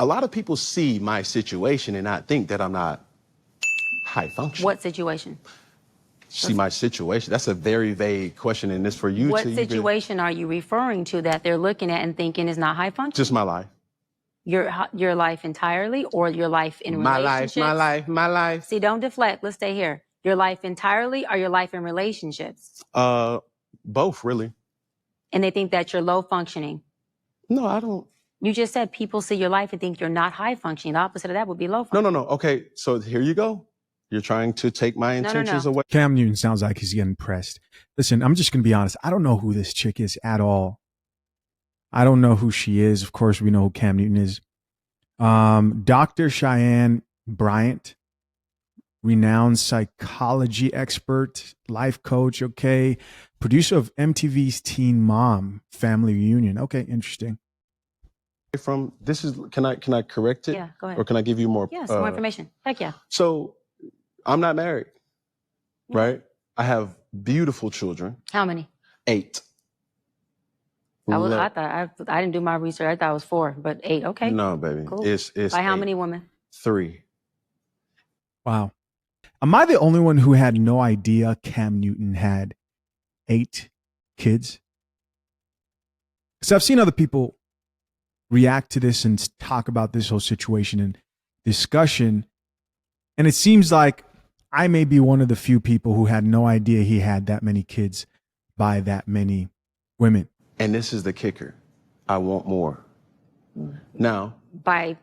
a lot of people see my situation and not think that I'm not high functioning. What situation? See my situation? That's a very vague question, and it's for you What to situation are you referring to that they're looking at and thinking is not high functioning? Just my life. Your life entirely, or your life in relationships? My life. See, don't deflect. Let's stay here. Your life entirely, or your life in relationships? Both, really. And they think that you're low functioning. No, I don't. You just said people see your life and think you're not high functioning. The opposite of that would be low functioning. No. Okay, so here you go. You're trying to take my intentions away. Cam Newton sounds like he's getting pressed. Listen, I'm just going to be honest. I don't know who this chick is at all. I don't know who she is. Of course, we know who Cam Newton is. Dr. Cheyenne Bryant, renowned psychology expert, life coach, okay. Producer of MTV's Teen Mom Family Reunion. Okay, interesting. From this is can I correct it? Yeah, go ahead. Or can I give you more? Yes, more information. Heck yeah. So I'm not married, right? I have beautiful children. How many? 8. I thought I didn't do my research. I thought it was 4, but 8. Okay. No, baby. Cool. It's By how 8. many women? 3. Wow. Am I the only one who had no idea Cam Newton had 8 kids? Because I've seen other people react to this and talk about this whole situation and discussion. And it seems like I may be one of the few people who had no idea he had that many kids by that many women. And this is the kicker. I want more. Now. By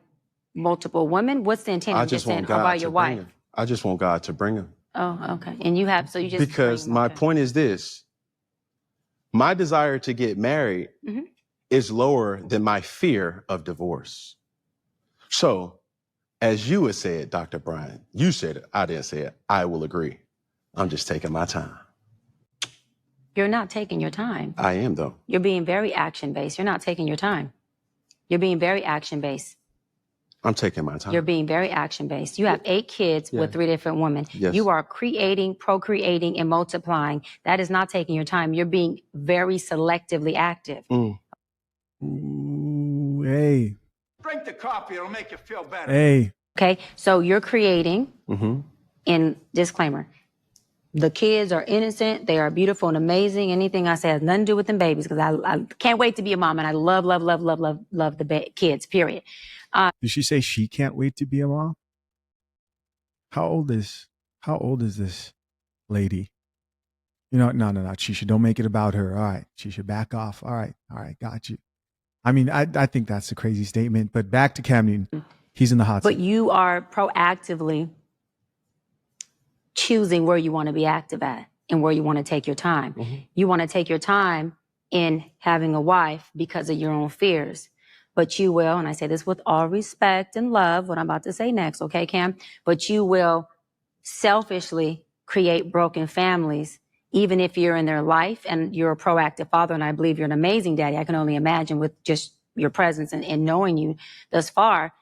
multiple women? What's the intent? I just want God by to your bring wife? him. I just want God to bring him. Oh, okay. And you have, so you just. Because my point is this. My desire to get married is lower than my fear of divorce. So, as you would say it, Dr. Brian, you said it, I didn't say it, I will agree. I'm just taking my time. You're not taking your time. I am, though. You're being very action-based. You're not taking your time. You're being very action-based. I'm taking my time. You're being very action-based. You have 8 kids with 3 different women. Yes. You are creating, procreating, and multiplying. That is not taking your time. You're being very selectively active. Ooh, hey. Drink the coffee, it'll make you feel better. Hey. Okay, so you're creating, and disclaimer, the kids are innocent, they are beautiful and amazing. Anything I say has nothing to do with them babies, because I can't wait to be a mom, and I love the kids, period. Did she say she can't wait to be a mom? How old is this lady? You know, no, Shisha, don't make it about her. All right, Shisha, back off. All right, got you. I mean, I think that's a crazy statement, but back to Cam Newton. He's in the hot seat. But you are proactively choosing where you want to be active at and where you want to take your time. You want to take your time in having a wife because of your own fears. But you will, and I say this with all respect and love, what I'm about to say next, okay, Cam? But you will selfishly create broken families, even if you're in their life and you're a proactive father, and I believe you're an amazing daddy. I can only imagine with just your presence and knowing you thus far.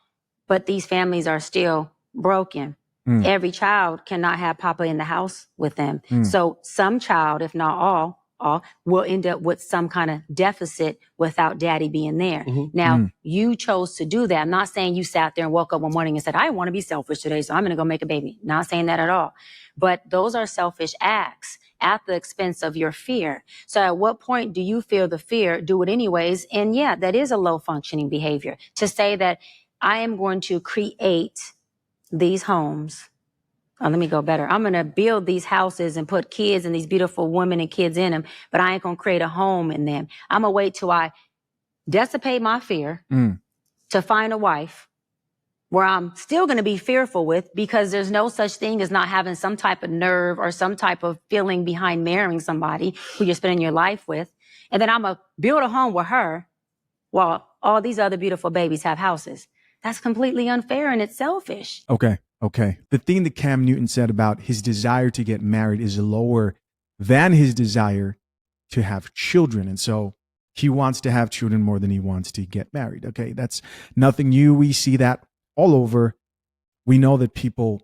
But these families are still broken. Every child cannot have Papa in the house with them. So some child, if not all, will end up with some kind of deficit without daddy being there. Now, you chose to do that. I'm not saying you sat there and woke up one morning and said, I want to be selfish today, so I'm going to go make a baby. Not saying that at all. But those are selfish acts at the expense of your fear. So at what point do you feel the fear, do it anyways? And yeah, that is a low functioning behavior. To say that I am going to create these homes. Oh, let me go better. I'm going to build these houses and put kids and these beautiful women and kids in them, but I ain't going to create a home in them. I'm going to wait till I dissipate my fear to find a wife where I'm still going to be fearful with, because there's no such thing as not having some type of nerve or some type of feeling behind marrying somebody who you're spending your life with. And then I'm going to build a home with her while all these other beautiful babies have houses. That's completely unfair and it's selfish. Okay. The thing that Cam Newton said about his desire to get married is lower than his desire to have children. And so he wants to have children more than he wants to get married. Okay. That's nothing new. We see that all over. We know that people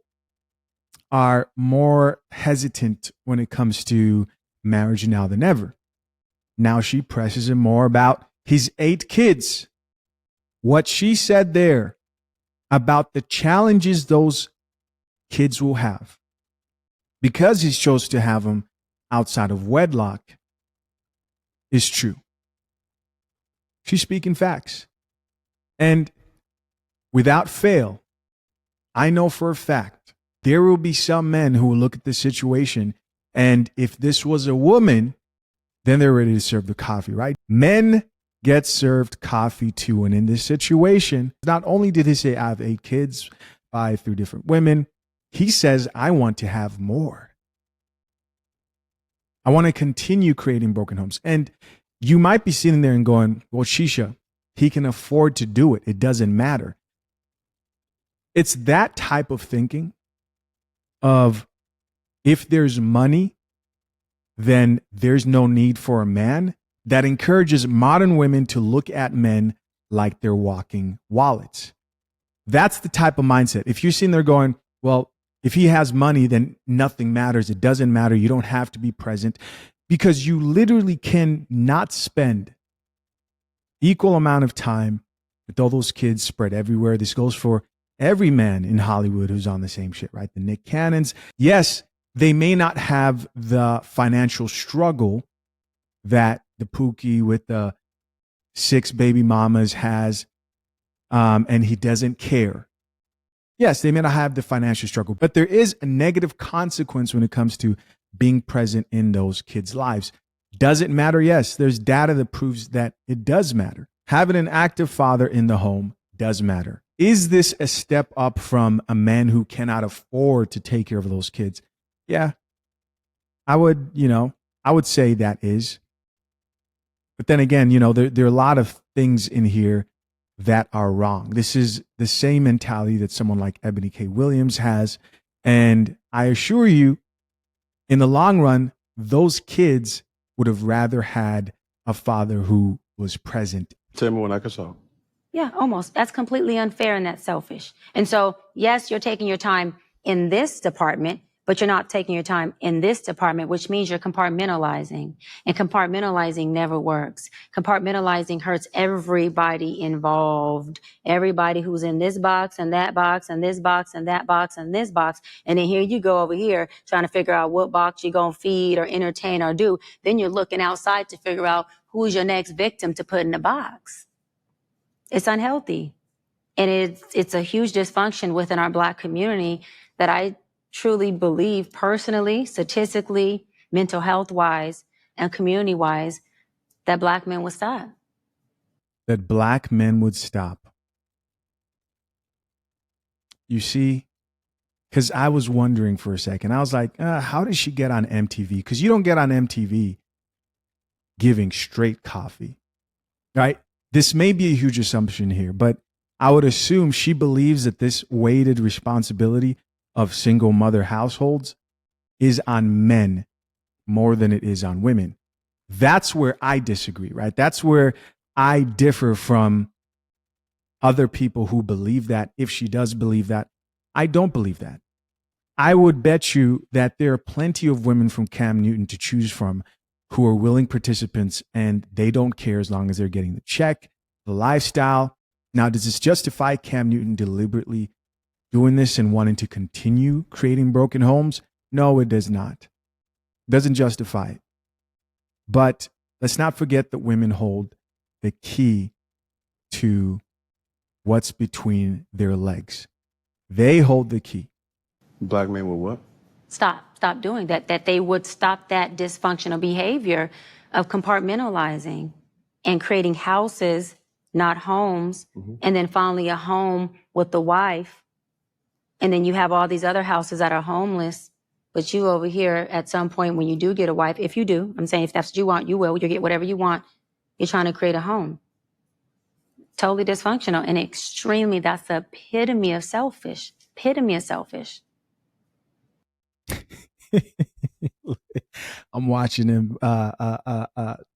are more hesitant when it comes to marriage now than ever. Now she presses him more about his 8 kids. What she said there about the challenges those kids will have because he chose to have them outside of wedlock is true. She's speaking facts. And without fail, I know for a fact there will be some men who will look at this situation, and if this was a woman, then they're ready to serve the coffee, right? Men get served coffee too. And in this situation, not only did he say, I have 8 kids by 3 different women, he says, I want to have more. I want to continue creating broken homes. And you might be sitting there and going, well, Shisha, he can afford to do it. It doesn't matter. It's that type of thinking of if there's money, then there's no need for a man that encourages modern women to look at men like they're walking wallets. That's the type of mindset. If you're sitting there going, well, if he has money, then nothing matters. It doesn't matter. You don't have to be present because you literally cannot spend equal amount of time with all those kids spread everywhere. This goes for every man in Hollywood who's on the same shit, right? The Nick Cannons. Yes, they may not have the financial struggle that the Pookie with the 6 baby mamas has, and he doesn't care. Yes, they may not have the financial struggle, but there is a negative consequence when it comes to being present in those kids' lives. Does it matter? Yes, there's data that proves that it does matter. Having an active father in the home does matter. Is this a step up from a man who cannot afford to take care of those kids? Yeah, I would say that is. But then again, there are a lot of things in here that are wrong. This is the same mentality that someone like Ebony K. Williams has. And I assure you, in the long run, those kids would have rather had a father who was present. Tell me when I can solve. Yeah, almost. That's completely unfair and that's selfish. And so, yes, you're taking your time in this department, but you're not taking your time in this department, which means you're compartmentalizing. And compartmentalizing never works. Compartmentalizing hurts everybody involved. Everybody who's in this box and that box and this box and that box and this box. And then here you go over here trying to figure out what box you're going to feed or entertain or do. Then you're looking outside to figure out who's your next victim to put in the box. It's unhealthy. And it's a huge dysfunction within our Black community that I truly believe personally, statistically, mental health wise, and community wise, that Black men would stop. That Black men would stop. You see, because I was wondering for a second, I was like, how did she get on MTV? Because you don't get on MTV giving straight coffee, right? This may be a huge assumption here, but I would assume she believes that this weighted responsibility of single mother households is on men more than it is on women. That's where I disagree, right? That's where I differ from other people who believe that. If she does believe that, I don't believe that. I would bet you that there are plenty of women from Cam Newton to choose from who are willing participants and they don't care as long as they're getting the check, the lifestyle. Now, does this justify Cam Newton deliberately doing this and wanting to continue creating broken homes? No, it does not. It doesn't justify it. But let's not forget that women hold the key to what's between their legs. They hold the key. Black men with what? Stop doing that, that they would stop that dysfunctional behavior of compartmentalizing and creating houses, not homes, and then finally a home with the wife. And then you have all these other houses that are homeless, but you over here at some point when you do get a wife, if you do, I'm saying if that's what you want, you will, you'll get whatever you want. You're trying to create a home. Totally dysfunctional and extremely, that's the epitome of selfish. I'm watching him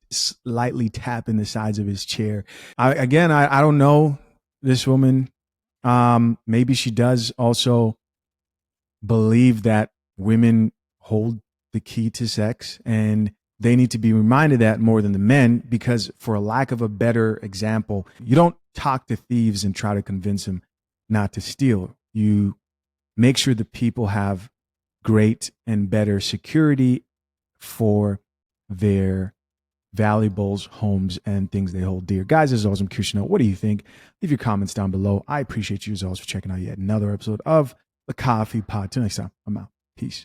slightly tapping the sides of his chair. I don't know this woman. Maybe she does also believe that women hold the key to sex and they need to be reminded that more than the men, because for a lack of a better example, you don't talk to thieves and try to convince them not to steal. You make sure the people have great and better security for their valuables, homes, and things they hold dear. Guys, as always, I'm curious to know, what do you think? Leave your comments down below. I appreciate you as always for checking out yet another episode of The Coffee Pod. Till next time, I'm out. Peace.